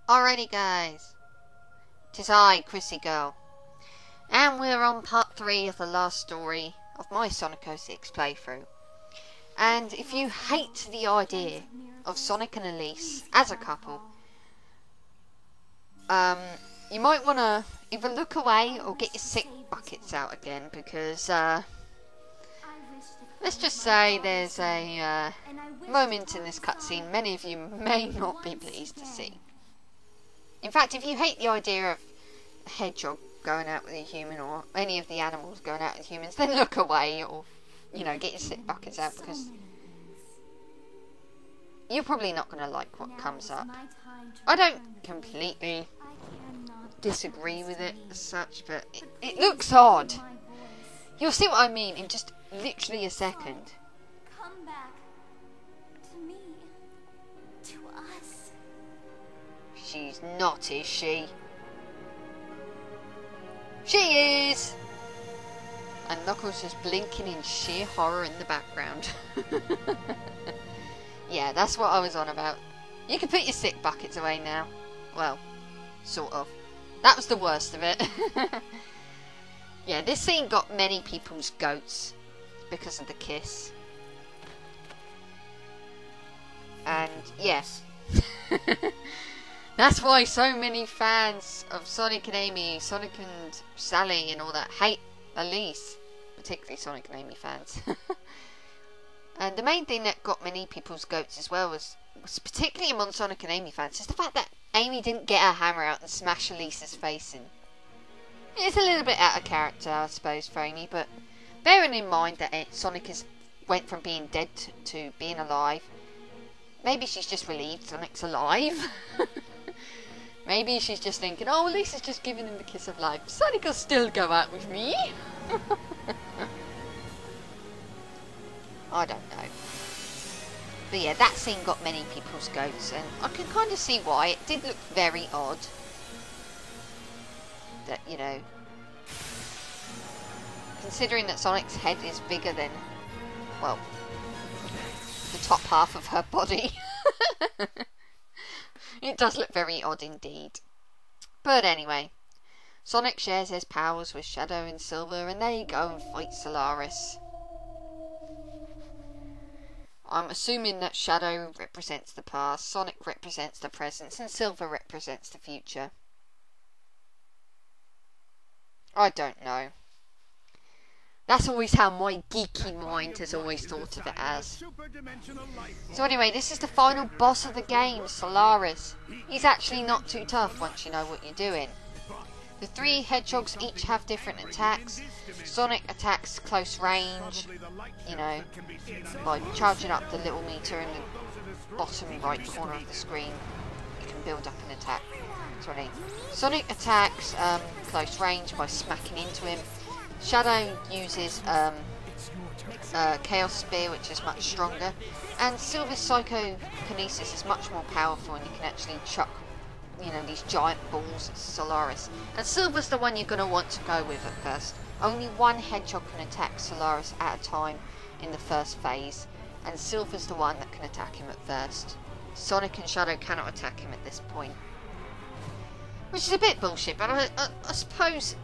Alrighty guys, 'tis I, ChrissieGirl, and we're on part 3 of the last story of my Sonic 06 playthrough. And if you hate the idea of Sonic and Elise as a couple, you might want to either look away or get your sick buckets out again, because let's just say there's a moment in this cutscene many of you may not be pleased to see. In fact, if you hate the idea of a hedgehog going out with a human, or any of the animals going out with humans, then look away, or, you know, get your sick buckets out, because you're probably not going to like what comes up. I don't completely disagree with it as such, but it looks odd. You'll see what I mean in just literally a second. Come back to me, to us. She's not, is she? She is! And Knuckles just blinking in sheer horror in the background. Yeah, that's what I was on about. You can put your sick buckets away now. Well, sort of. That was the worst of it. Yeah, this scene got many people's goats because of the kiss. And yes. That's why so many fans of Sonic and Amy, Sonic and Sally and all that hate Elise. Particularly Sonic and Amy fans. And the main thing that got many people's goats as well was particularly among Sonic and Amy fans, is the fact that Amy didn't get her hammer out and smash Elise's face in. It's a little bit out of character, I suppose, for Amy, but bearing in mind that Sonic went from being dead to being alive, maybe she's just relieved Sonic's alive. Maybe she's just thinking, oh, Elisa's just giving him the kiss of life. Sonic will still go out with me. I don't know. But yeah, that scene got many people's goats, and I can kind of see why. It did look very odd. That, you know, considering that Sonic's head is bigger than, well, the top half of her body. It does look very odd indeed. But anyway, Sonic shares his powers with Shadow and Silver, and they go and fight Solaris. I'm assuming that Shadow represents the past, Sonic represents the present, and Silver represents the future. I don't know. That's always how my geeky mind has always thought of it as. So anyway, this is the final boss of the game, Solaris. He's actually not too tough once you know what you're doing. The three hedgehogs each have different attacks. Sonic attacks close range, you know, by charging up the little meter in the bottom right corner of the screen. You can build up an attack. Sorry. Sonic attacks close range by smacking into him. Shadow uses Chaos Spear, which is much stronger, and Silver's Psychokinesis is much more powerful, and you can actually chuck, you know, these giant balls at Solaris. And Silver's the one you're going to want to go with at first. Only one hedgehog can attack Solaris at a time in the first phase, and Silver's the one that can attack him at first. Sonic and Shadow cannot attack him at this point. Which is a bit bullshit, but I suppose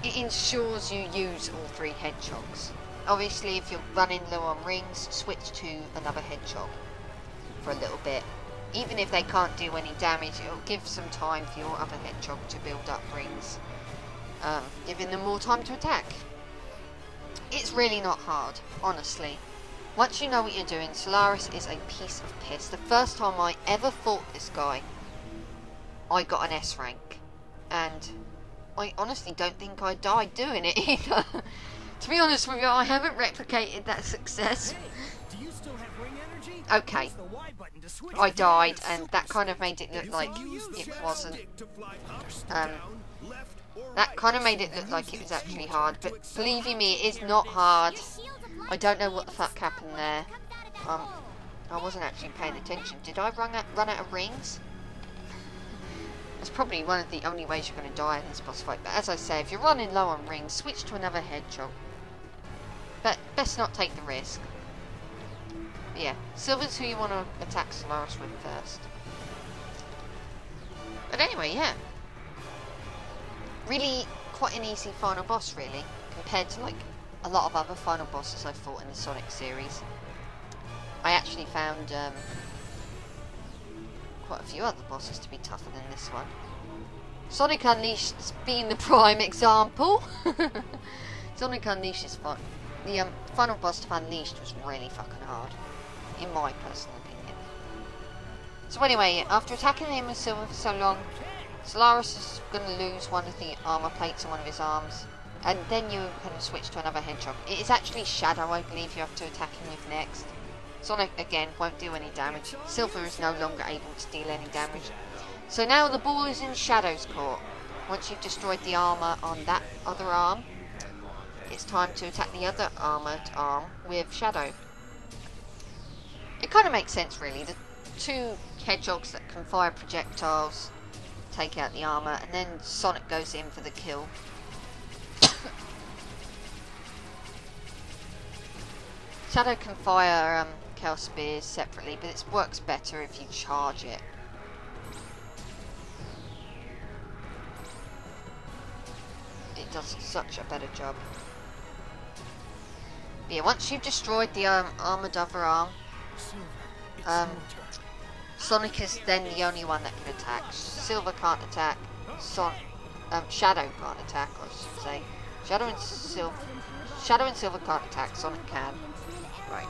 it ensures you use all three hedgehogs. Obviously, if you're running low on rings, switch to another hedgehog for a little bit. Even if they can't do any damage, it'll give some time for your other hedgehog to build up rings, giving them more time to attack. It's really not hard, honestly. Once you know what you're doing, Solaris is a piece of piss. The first time I ever fought this guy, I got an S rank. And I honestly don't think I died doing it either. To be honest with you, I haven't replicated that success. Okay, I died, and that kind of made it look like it wasn't. That kind of made it look like it was actually hard, but believe you me, it is not hard. I don't know what the fuck happened there. I wasn't actually paying attention. Did I run out of rings? It's probably one of the only ways you're going to die in this boss fight. But as I say, if you're running low on rings, switch to another hedgehog. But best not take the risk. But yeah, Silver's who you want to attack Solaris with first. But But anyway, yeah. Really quite an easy final boss, really, compared to like a lot of other final bosses I've fought in the Sonic series. I actually found quite a few other bosses to be tougher than this one. Sonic Unleashed being the prime example. Sonic Unleashed is fun. The final boss of Unleashed was really fucking hard, in my personal opinion. So anyway, after attacking him with Silver for so long, Solaris is going to lose one of the armor plates on one of his arms, and then you can switch to another hedgehog. It is actually Shadow, I believe, you have to attack him with next. Sonic, again, won't do any damage. Silver is no longer able to deal any damage. So now the ball is in Shadow's court. Once you've destroyed the armor on that other arm, it's time to attack the other armored arm with Shadow. It kind of makes sense, really. The two hedgehogs that can fire projectiles take out the armor, and then Sonic goes in for the kill. Shadow can fire Chaos Spears separately, but it works better if you charge it. It does such a better job. But yeah, once you've destroyed the armored other arm, Sonic is then the only one that can attack. Silver can't attack. Shadow can't attack, I should say. Shadow and Silver can't attack. Sonic can. Right.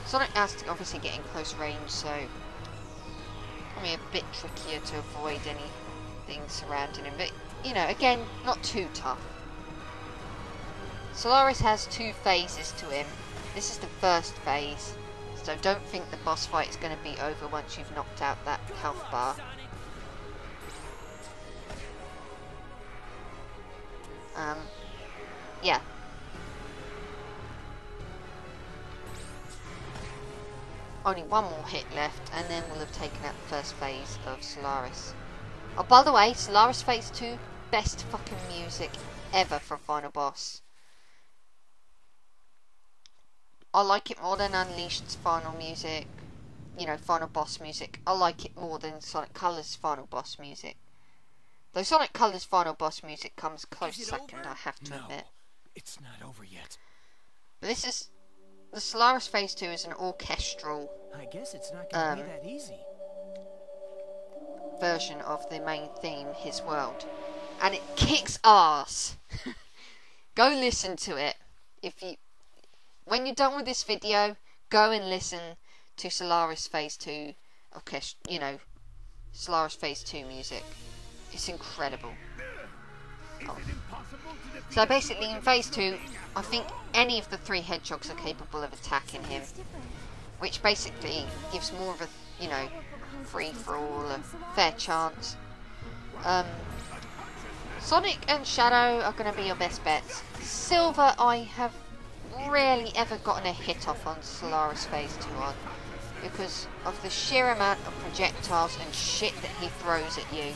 Sonic has to obviously get in close range, so probably a bit trickier to avoid anything surrounding him. But you know, again, not too tough. Solaris has 2 phases to him. This is the first phase, so don't think the boss fight is going to be over once you've knocked out that health bar. Yeah. Only one more hit left, and then we'll have taken out the first phase of Solaris. Oh, by the way, Solaris Phase 2, best fucking music ever for a final boss. I like it more than Unleashed's final music. You know, final boss music. I like it more than Sonic Colors' final boss music. Though Sonic Colors' final boss music comes close second, I have to admit. It's not over yet. But this is... The Solaris Phase 2 is an orchestral... I guess it's not gonna be that easy. Version of the main theme, His World. And it kicks ass! Go listen to it. When you're done with this video, go and listen to Solaris Phase 2 Solaris Phase 2 music. It's incredible. Oh. So basically in Phase 2, I think any of the 3 hedgehogs are capable of attacking him, which basically gives more of a, free-for-all, a fair chance. Sonic and Shadow are going to be your best bets. Silver, I have rarely ever gotten a hit off on Solaris Phase 2 on, because of the sheer amount of projectiles and shit that he throws at you.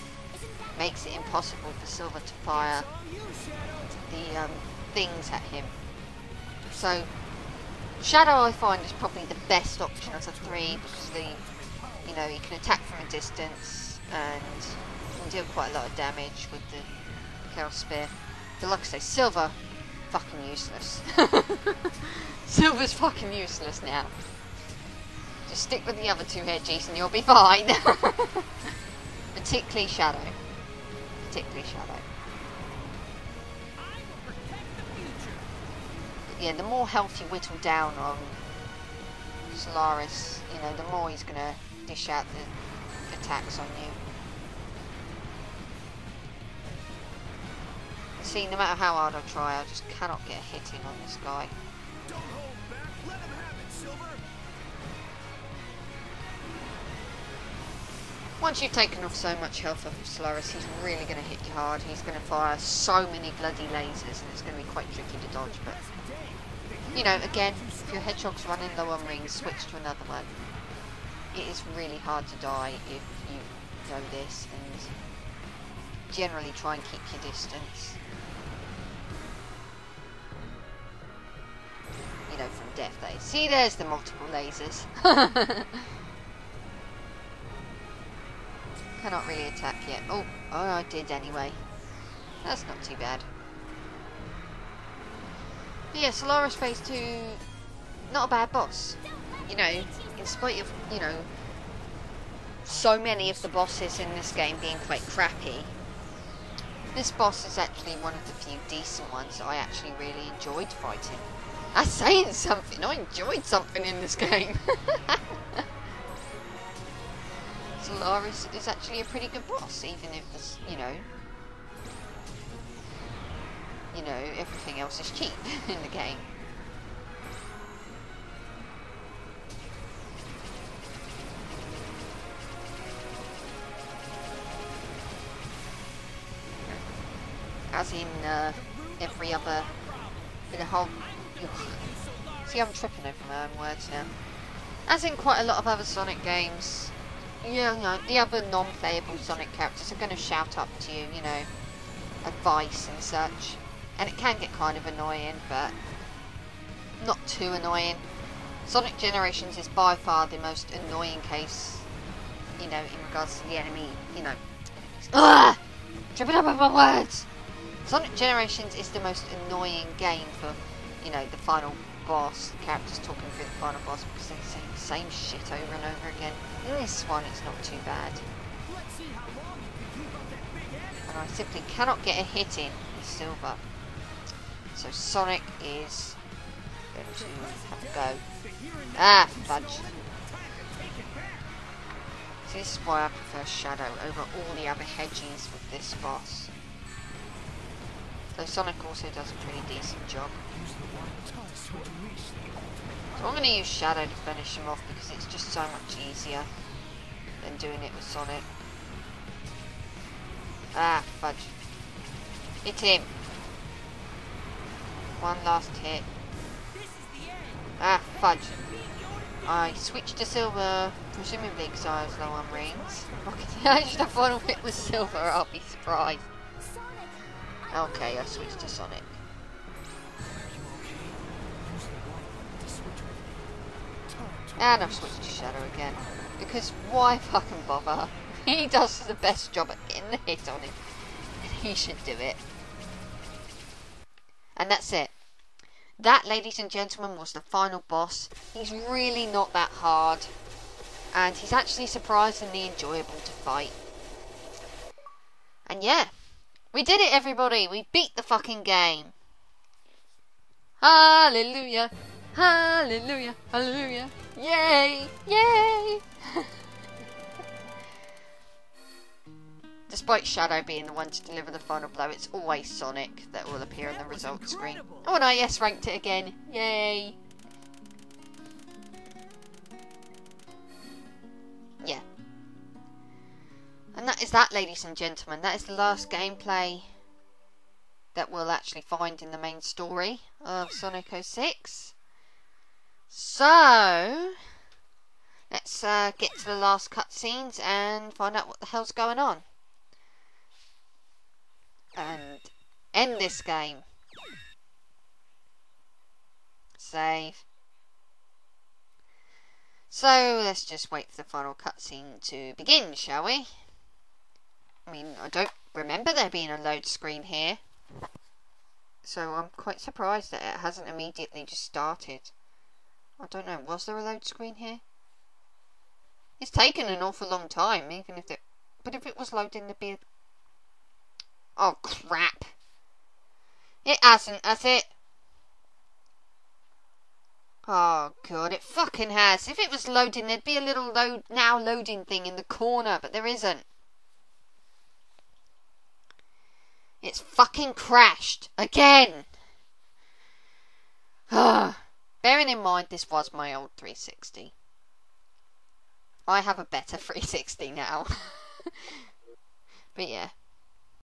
Makes it impossible for Silver to fire the things at him. So Shadow, I find, is probably the best option of the 3, because he can attack from a distance and can deal quite a lot of damage with the Chaos Spear. But like I say, Silver, fucking useless. Silver's fucking useless now. Just stick with the other 2 hedgies and you'll be fine. Particularly Shadow. But yeah, the more health you whittle down on Solaris, the more he's gonna dish out the attacks on you. See, no matter how hard I try, I just cannot get a hit in on this guy. Don't hold back. Let him have it, Silver. Once you've taken off so much health off of Solaris, he's really going to hit you hard. He's going to fire so many bloody lasers, and it's going to be quite tricky to dodge. But, again, if your hedgehog's running low on rings, switch to another one. It is really hard to die if you know this, and generally try and keep your distance. From death, they see there's the multiple lasers. Cannot really attack yet. Oh, I did anyway. That's not too bad. But yeah, Solaris Phase 2, not a bad boss. You know, in spite of, you know, so many of the bosses in this game being quite crappy, this boss is actually one of the few decent ones that I actually really enjoyed fighting. I'm saying something, I enjoyed something in this game. Solaris is actually a pretty good boss, even if this, you know, everything else is cheap in the game. As in every other, in the whole. See, I'm tripping over my own words now. As in quite a lot of other Sonic games. Yeah, you know, the other non-playable Sonic characters are going to shout up to you, you know, advice and such. And it can get kind of annoying, but not too annoying. Sonic Generations is by far the most annoying case, you know, in regards to the enemy, you know. Ugh! Tripping up over my words! Sonic Generations is the most annoying game for, you know, the final boss, the characters talking through the final boss, because they say the same shit over and over again. In this one, it's not too bad. And I simply cannot get a hit in with Silver. So Sonic is going to have a go. Ah, fudge. So this is why I prefer Shadow over all the other hedges with this boss. Though Sonic also does a pretty decent job. So I'm going to use Shadow to finish him off because it's just so much easier than doing it with Sonic. Ah, fudge. Hit him. One last hit. Ah, fudge. I switched to Silver, presumably because I was low on rings. I should have final hit with Silver, I'll be surprised. Okay, I switched to Sonic. And I've switched to Shadow again. Because why fucking bother? He does the best job at getting the hit on him. And he should do it. And that's it. That, ladies and gentlemen, was the final boss. He's really not that hard. And he's actually surprisingly enjoyable to fight. And yeah. We did it, everybody! We beat the fucking game! Hallelujah! Hallelujah! Hallelujah! Yay! Yay! Despite Shadow being the one to deliver the final blow, it's always Sonic that will appear on the results screen. Oh, and I ranked it again! Yay! Yeah. And that is that, ladies and gentlemen. That is the last gameplay that we'll actually find in the main story of Sonic 06. So, let's get to the last cutscenes and find out what the hell's going on. And end this game. Save. So, let's just wait for the final cutscene to begin, shall we? I mean, I don't remember there being a load screen here. So I'm quite surprised that it hasn't immediately just started. I don't know, was there a load screen here? It's taken an awful long time, even if it... But if it was loading, there'd be a... Oh, crap. It hasn't, has it? Oh, God, it fucking has. If it was loading, there'd be a little now loading thing in the corner, but there isn't. It's fucking crashed. Again. Bearing in mind this was my old 360. I have a better 360 now. But yeah.